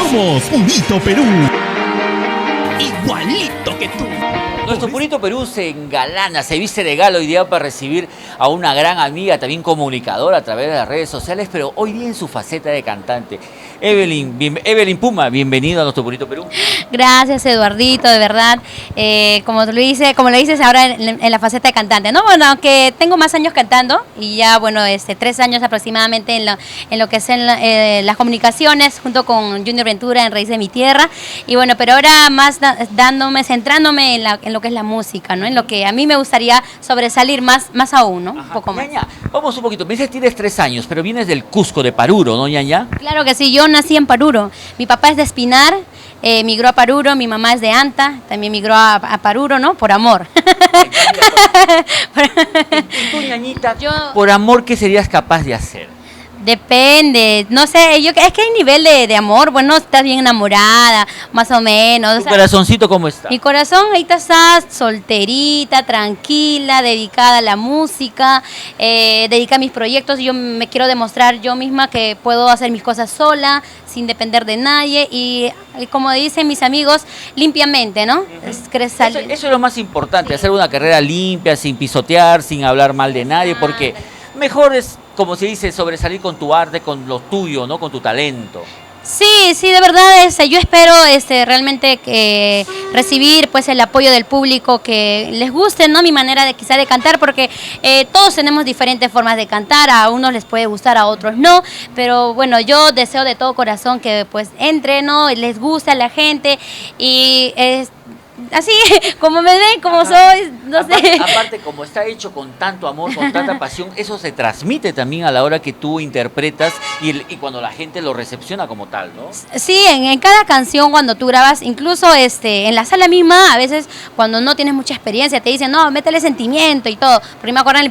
Somos Purito Perú. Igualito que tú. Nuestro Purito Perú se engalana, se viste de gala hoy día para recibir a una gran amiga, también comunicadora a través de las redes sociales, pero hoy día en su faceta de cantante. Evelyn Puma, bienvenido a nuestro Purito Perú. Gracias, Eduardito, de verdad. Como lo dices ahora en la faceta de cantante, ¿no? Bueno, aunque tengo más años cantando y ya, bueno, 3 años aproximadamente en lo que es las comunicaciones junto con Junior Ventura en Raíz de mi Tierra. Y bueno, pero ahora más centrándome en lo que es la música, ¿no? En lo que a mí me gustaría sobresalir más aún, ¿no? Ajá. Un poco más. Ñaña, vamos un poquito. Me dices tienes 3 años, pero vienes del Cusco de Paruro, ¿no, Ñaña? Claro que sí, yo nací en Paruro. Mi papá es de Espinar, migró a Paruro, mi mamá es de Anta, también migró a Paruro, ¿no? Por amor. ¿Y tú, Ñañita, por amor, qué serías capaz de hacer? Depende, no sé, es que hay nivel de amor, bueno, estás bien enamorada, más o menos. ¿Tu corazoncito cómo está? Mi corazón ahorita está solterita, tranquila, dedicada a la música, dedicada a mis proyectos. Yo me quiero demostrar yo misma que puedo hacer mis cosas sola, sin depender de nadie y como dicen mis amigos, limpiamente, ¿no? Eso es lo más importante, sí. Hacer una carrera limpia, sin pisotear, sin hablar mal de nadie, porque mejor es, como se dice, sobresalir con tu arte, con lo tuyo, ¿no? Con tu talento. Sí, de verdad, yo espero realmente que recibir pues el apoyo del público, que les guste, ¿no? Mi manera de quizá de cantar, porque todos tenemos diferentes formas de cantar, a unos les puede gustar, a otros no, pero bueno, yo deseo de todo corazón que pues entre, ¿no? Les guste a la gente y así, como me ven, como soy, no sé. Aparte, como está hecho con tanto amor, con tanta pasión, eso se transmite también a la hora que tú interpretas y cuando la gente lo recepciona como tal, ¿no? Sí, en cada canción cuando tú grabas, incluso en la sala misma, a veces cuando no tienes mucha experiencia, te dicen, no, métele sentimiento y todo. Porque me acuerdo en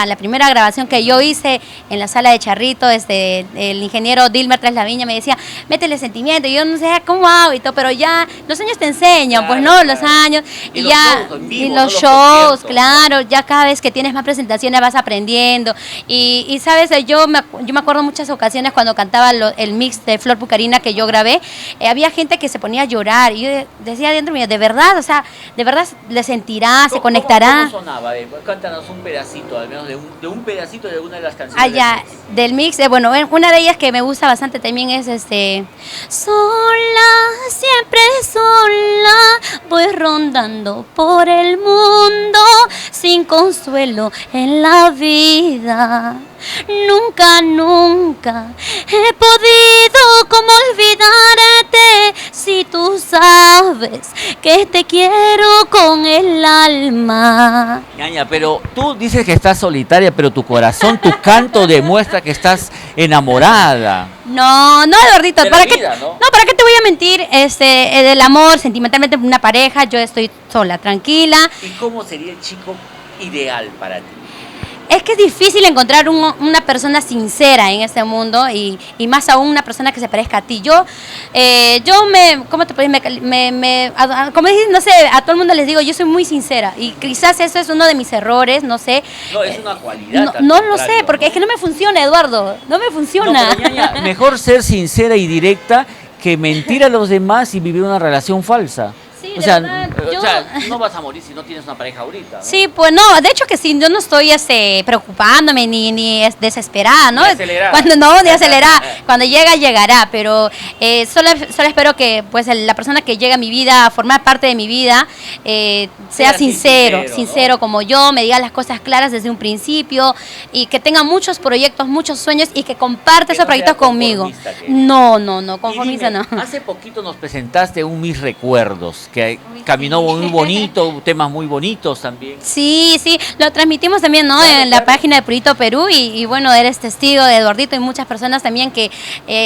la primera grabación que yo hice en la sala de Charrito, el ingeniero Dilmer Tras la Viña me decía, métele sentimiento, y yo no sé cómo hago y todo, pero ya los años te enseñan, claro, pues no, los años y ya vivo, los shows, claro, ya cada vez que tienes más presentaciones vas aprendiendo y sabes, yo me acuerdo muchas ocasiones cuando cantaba el mix de Flor Pucarina que yo grabé, había gente que se ponía a llorar y yo decía dentro mío, de verdad, o sea, de verdad le sentirá, se conectará. ¿Cómo sonaba? Cántanos un pedacito, al menos de un pedacito de una de las canciones. Allá, del mix, bueno, una de ellas que me gusta bastante también es sola, siempre sola, voy rondando por el mundo sin consuelo en la vida. Nunca he podido como olvidarte si tú sabes que te quiero con el alma. Ñaña, pero tú dices que estás solitaria, pero tu corazón, tu canto demuestra que estás enamorada. No, Eduardito, ¿para qué? ¿No? ¿Para qué te voy a mentir? Del amor, sentimentalmente, una pareja, yo estoy sola, tranquila. ¿Y cómo sería el chico ideal para ti? Es que es difícil encontrar una persona sincera en este mundo y más aún una persona que se parezca a ti. ¿Cómo te puedes? Como dices, no sé, a todo el mundo les digo, yo soy muy sincera y quizás eso es uno de mis errores, no sé. No, es una cualidad. No lo sé, porque es que no me funciona, Eduardo, no me funciona. No, pero, Ñaña, mejor ser sincera y directa que mentir a los demás y vivir una relación falsa. Sí, o sea, no vas a morir si no tienes una pareja ahorita, ¿no? Sí, pues no, de hecho que sí, yo no estoy preocupándome ni desesperada, ¿no? De acelerada. Cuando llega, llegará, pero solo espero que pues la persona que llega a mi vida, a formar parte de mi vida, sea sincero, ¿no? Como yo, me diga las cosas claras desde un principio y que tenga muchos proyectos, muchos sueños y que comparte esos proyectos conmigo. No, conformista no. Hace poquito nos presentaste un Mis Recuerdos, que caminó muy bonito, temas muy bonitos también. Sí, lo transmitimos también, ¿no? Claro, en la página de Purito Perú y bueno, eres testigo de Eduardito y muchas personas también que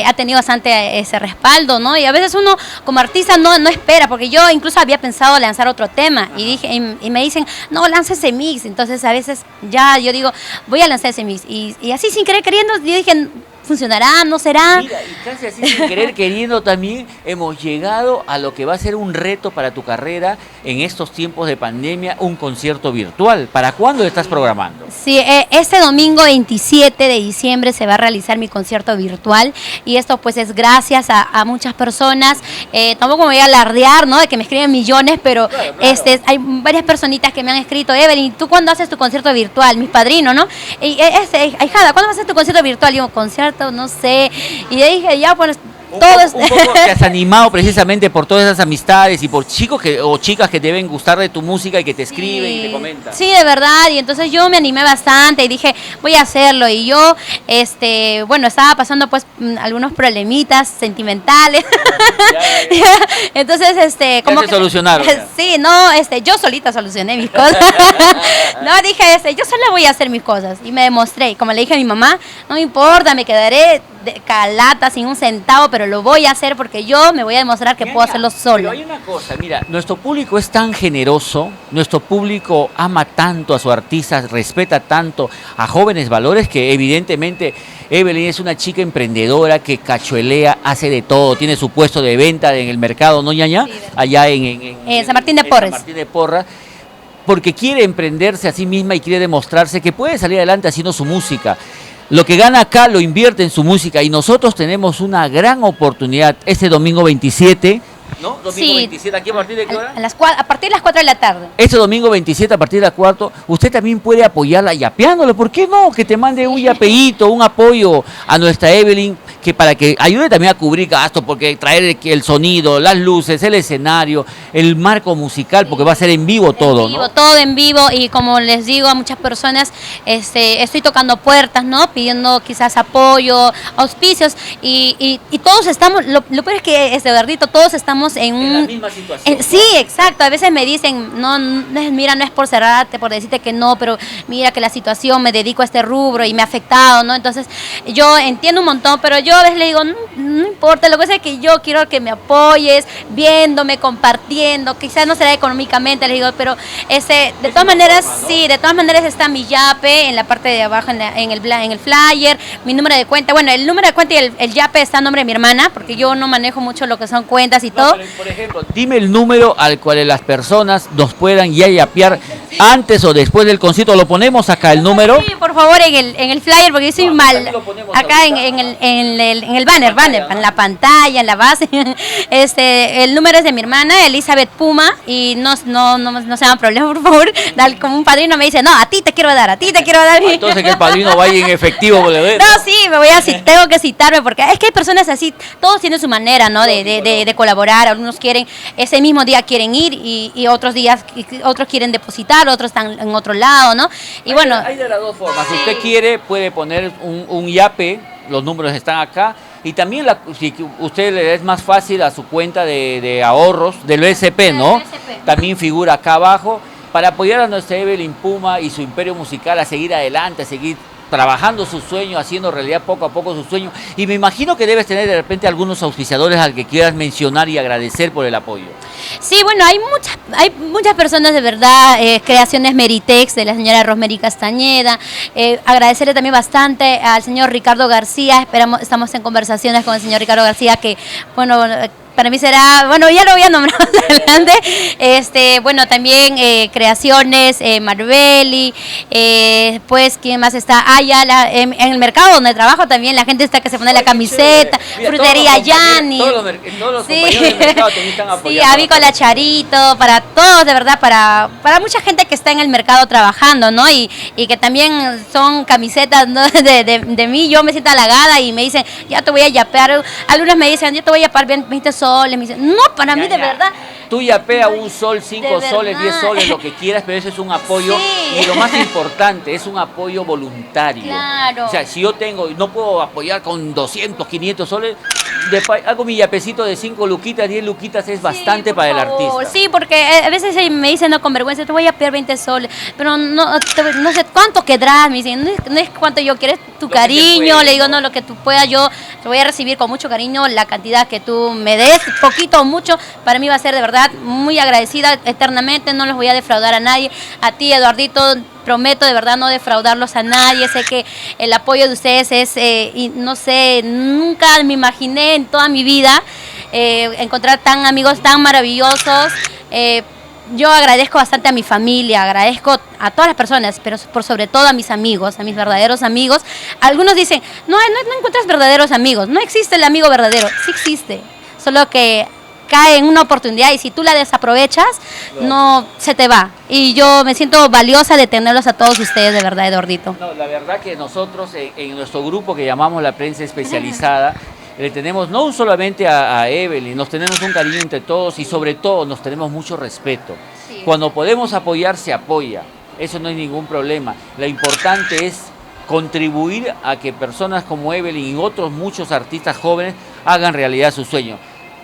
ha tenido bastante ese respaldo, ¿no? Y a veces uno como artista no espera, porque yo incluso había pensado lanzar otro tema. Ajá. Y me dicen, no, lanza ese mix. Entonces a veces ya yo digo, voy a lanzar ese mix y así sin querer queriendo, yo dije, ¿funcionará? ¿No será? Mira, y casi así sin querer, queriendo también, hemos llegado a lo que va a ser un reto para tu carrera en estos tiempos de pandemia, un concierto virtual. ¿Para cuándo lo estás programando? Sí, este domingo 27 de diciembre se va a realizar mi concierto virtual y esto pues es gracias a muchas personas. Tampoco me voy a alardear, ¿no? De que me escriben millones, pero claro. Hay varias personitas que me han escrito: Evelyn, ¿tú cuándo haces tu concierto virtual? Mis padrinos, ¿no? Y ahijada, ¿cuándo vas a hacer tu concierto virtual? Y yo, concierto, no sé. Y yo dije, ya, pues un poco te has animado precisamente por todas esas amistades y por chicos o chicas que deben gustar de tu música y que te escriben y te comentan. Sí, de verdad, y entonces yo me animé bastante y dije, voy a hacerlo, y yo, bueno, estaba pasando pues algunos problemitas sentimentales. Entonces, como que solucionaron. Sí, no, yo solita solucioné mis cosas. No, dije, yo sola voy a hacer mis cosas, y me demostré, y como le dije a mi mamá, no me importa, me quedaré de calata sin un centavo, pero lo voy a hacer porque yo me voy a demostrar que puedo hacerlo solo. Pero hay una cosa, mira, nuestro público es tan generoso, nuestro público ama tanto a su artista, respeta tanto a jóvenes valores, que evidentemente Evelyn es una chica emprendedora que cachuelea, hace de todo, tiene su puesto de venta en el mercado, ¿no, ñaña? Sí, allá en San Martín de Porres. San Martín de Porres, porque quiere emprenderse a sí misma y quiere demostrarse que puede salir adelante haciendo su música. Lo que gana acá lo invierte en su música y nosotros tenemos una gran oportunidad este domingo 27, ¿no? Domingo 27, ¿aquí a partir de qué hora? A partir de las 4 de la tarde. Este domingo 27 a partir de las 4, usted también puede apoyarla yapeándole. ¿Por qué no? Que te mande un yapeíto, un apoyo a nuestra Evelyn, que para que ayude también a cubrir gastos, porque traer el sonido, las luces, el escenario, el marco musical, porque va a ser en vivo todo, ¿no? Todo en vivo, y como les digo a muchas personas, estoy tocando puertas, ¿no? Pidiendo quizás apoyo, auspicios, y todos estamos, lo peor es que, Verdito, todos estamos en la misma situación. Sí, exacto. A veces me dicen, mira, no es por cerrarte, por decirte que no, pero mira que la situación, me dedico a este rubro y me ha afectado, ¿no? Entonces, yo entiendo un montón, pero yo a veces le digo, no importa, lo que pasa es que yo quiero que me apoyes, viéndome, compartiendo, quizás no será económicamente, les digo, pero de todas maneras, forma, ¿no? Sí, de todas maneras está mi yape en la parte de abajo, en el flyer, mi número de cuenta. Bueno, el número de cuenta y el yape está a nombre de mi hermana, porque yo no manejo mucho lo que son cuentas y todo. Pero, por ejemplo, dime el número al cual las personas nos puedan ya yapear antes o después del concierto. Lo ponemos acá, el número. Sí, por favor, en el flyer, porque yo soy mal. Acá en el banner, en la pantalla, en la base. El número es de mi hermana, Elizabeth Puma, y no se hagan problemas, por favor. Como un padrino me dice, no, a ti te quiero dar. Entonces que el padrino vaya en efectivo, ¿vale? No, sí, tengo que citarme, porque es que hay personas así, todos tienen su manera, ¿no? De colaborar. Algunos quieren, ese mismo día quieren ir, y otros días, otros quieren depositar, otros están en otro lado, ¿no? Y bueno, hay de las dos formas. Si usted quiere, puede poner un yape, los números están acá, y también si usted le es más fácil a su cuenta de ahorros del BSP, ¿no? También figura acá abajo, para apoyar a nuestra Evelyn Puma y su imperio musical a seguir adelante, a seguir trabajando su sueño, haciendo realidad poco a poco su sueño. Y me imagino que debes tener de repente algunos auspiciadores al que quieras mencionar y agradecer por el apoyo. Sí, bueno, hay muchas personas de verdad, Creaciones Meritex de la señora Rosemary Castañeda, agradecerle también bastante al señor Ricardo García. Estamos en conversaciones con el señor Ricardo García, que bueno, para mí será, bueno, ya lo voy a nombrar más adelante. Bueno, también Creaciones, Marbelli, pues, ¿quién más está? En el mercado donde trabajo también, la gente está que se pone la camiseta, mira, Frutería Yani. Todos los compañeros del mercado también están apoyando. Sí, Avícola Charito, para todos, de verdad, para mucha gente que está en el mercado trabajando, ¿no? Y que también son camisetas, ¿no? de mí. Yo me siento halagada y me dicen, ya te voy a yapear. Algunos me dicen, yo te voy a yapear 20 soles. Me dicen, no, para mí de verdad. Tú yapea un sol, 5 soles, 10 soles, lo que quieras, pero eso es un apoyo. Sí. Y lo más importante, es un apoyo voluntario. Claro. O sea, si yo no puedo apoyar con 200, 500 soles, hago mi yapecito de 5 luquitas, 10 luquitas, es bastante para el artista. Sí, porque a veces me dicen, no, con vergüenza, te voy a yapear 20 soles, pero no sé cuánto quedarás, me dicen, no es cuánto yo quiero, es tu cariño, le digo, no, lo que tú puedas, yo Te voy a recibir con mucho cariño la cantidad que tú me des, poquito o mucho, para mí va a ser de verdad muy agradecida eternamente, no los voy a defraudar a nadie. A ti, Eduardito, prometo de verdad no defraudarlos a nadie. Sé que el apoyo de ustedes es, no sé, nunca me imaginé en toda mi vida encontrar tan amigos tan maravillosos. Yo agradezco bastante a mi familia, agradezco a todas las personas, pero por sobre todo a mis amigos, a mis verdaderos amigos. Algunos dicen, no encuentras verdaderos amigos, no existe el amigo verdadero. Sí existe, solo que cae en una oportunidad y si tú la desaprovechas, no se te va. Y yo me siento valiosa de tenerlos a todos ustedes, de verdad, Eduardito. No, la verdad que nosotros en nuestro grupo que llamamos la prensa especializada, le tenemos no solamente a Evelyn, nos tenemos un cariño entre todos y sobre todo nos tenemos mucho respeto. Sí. Cuando podemos apoyar, se apoya. Eso no hay ningún problema. Lo importante es contribuir a que personas como Evelyn y otros muchos artistas jóvenes hagan realidad su sueño.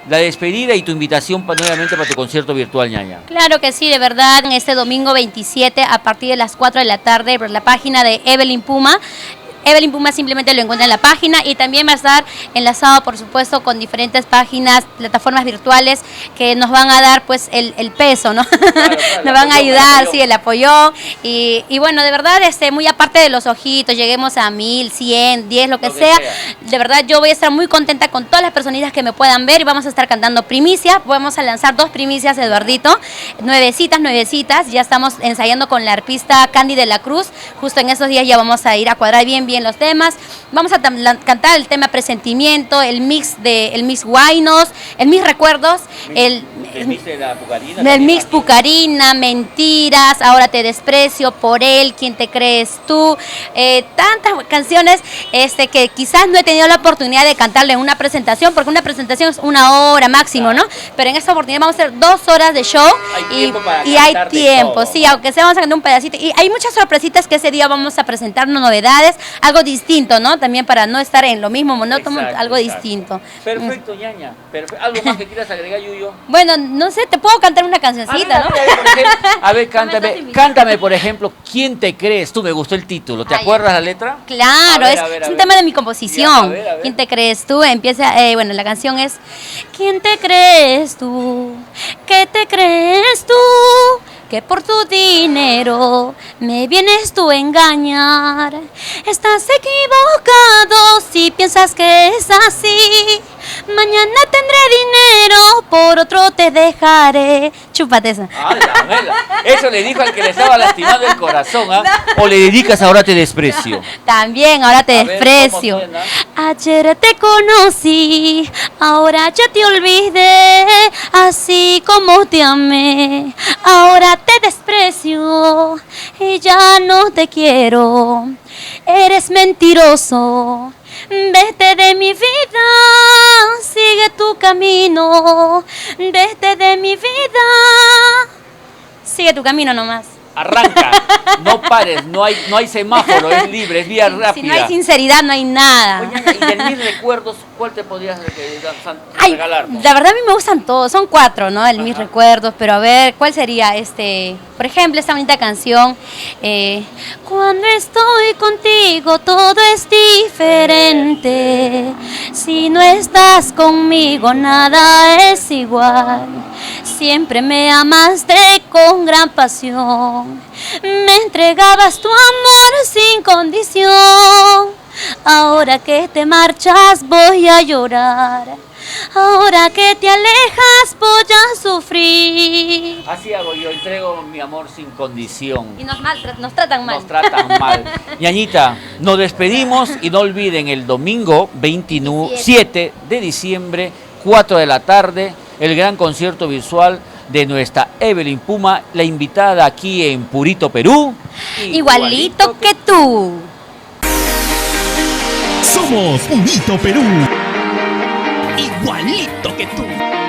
La despedida y tu invitación nuevamente para tu concierto virtual, ñaña. Claro que sí, de verdad, este domingo 27 a partir de las 4 de la tarde por la página de Evelyn Puma. Evelyn Puma simplemente lo encuentra en la página y también va a estar enlazado, por supuesto, con diferentes páginas, plataformas virtuales que nos van a dar pues el peso, ¿no? Claro, nos van a ayudar, sí, el apoyo. Y bueno, de verdad, muy aparte de los ojitos, lleguemos a 1000, 100, 10, lo que sea. De verdad, yo voy a estar muy contenta con todas las personitas que me puedan ver y vamos a estar cantando primicia. Vamos a lanzar 2 primicias, Eduardito, nuevecitas. Ya estamos ensayando con la arpista Candy de la Cruz. Justo en esos días ya vamos a ir a cuadrar bien los temas. Vamos a cantar el tema Presentimiento, el mix Guaynos, el mix Recuerdos, el mix de la Pucarina, el mix Pucarina, Mentiras, Ahora te desprecio, Por él, ¿Quién te crees tú? Tantas canciones que quizás no he tenido la oportunidad de cantarle en una presentación, porque una presentación es 1 hora máximo, ¿no? Pero en esta oportunidad vamos a hacer 2 horas de show y hay tiempo, sí, aunque sea vamos a cantar un pedacito. Y hay muchas sorpresitas que ese día vamos a presentarnos, novedades, algo distinto, ¿no? También para no estar en lo mismo monótono, algo distinto. Perfecto, ñaña. ¿Algo más que quieras agregar, Yuyo? Bueno, no sé, te puedo cantar una cancioncita, ¿no? A ver, cántame, por ejemplo, ¿Quién te crees tú? Me gustó el título. ¿Te acuerdas la letra? Claro, es un tema de mi composición. Ya, a ver. ¿Quién te crees tú? Empieza, bueno, la canción es ¿Quién te crees tú? ¿Qué te crees tú? Que por tu dinero me vienes tú a engañar. Estás equivocado si piensas que es así. Mañana tendré dinero, por otro te dejaré. Chúpate esa. Eso le dijo al que le estaba lastimando el corazón, ¿ah? ¿O le dedicas Ahora te desprecio? También, Ahora te desprecio. Ayer te conocí, ahora ya te olvidé, así como te amé. Ahora te desprecio y ya no te quiero. Eres mentiroso. Vete de mi vida, sigue tu camino. Vete de mi vida, sigue tu camino nomás. Arranca, no pares, no hay semáforo, es libre, es vía rápida. Si no hay sinceridad, no hay nada. Oye, y de mis recuerdos, ¿cuál te podrías regalar? La verdad a mí me gustan todos, son 4, ¿no? Mis recuerdos, pero a ver, ¿cuál sería por ejemplo, esta bonita canción? Cuando estoy contigo todo es diferente. Si no estás conmigo nada es igual. Siempre me amaste con gran pasión. Me entregabas tu amor sin condición. Ahora que te marchas voy a llorar. Ahora que te alejas voy a sufrir. Así hago yo, entrego mi amor sin condición. Y nos tratan mal. Nos tratan mal. Ñañita, nos despedimos y no olviden el domingo 27 de diciembre, 4 de la tarde, el gran concierto visual de nuestra Evelyn Puma, la invitada aquí en Purito, Perú. Igualito que tú. Somos Purito, Perú. Igualito que tú.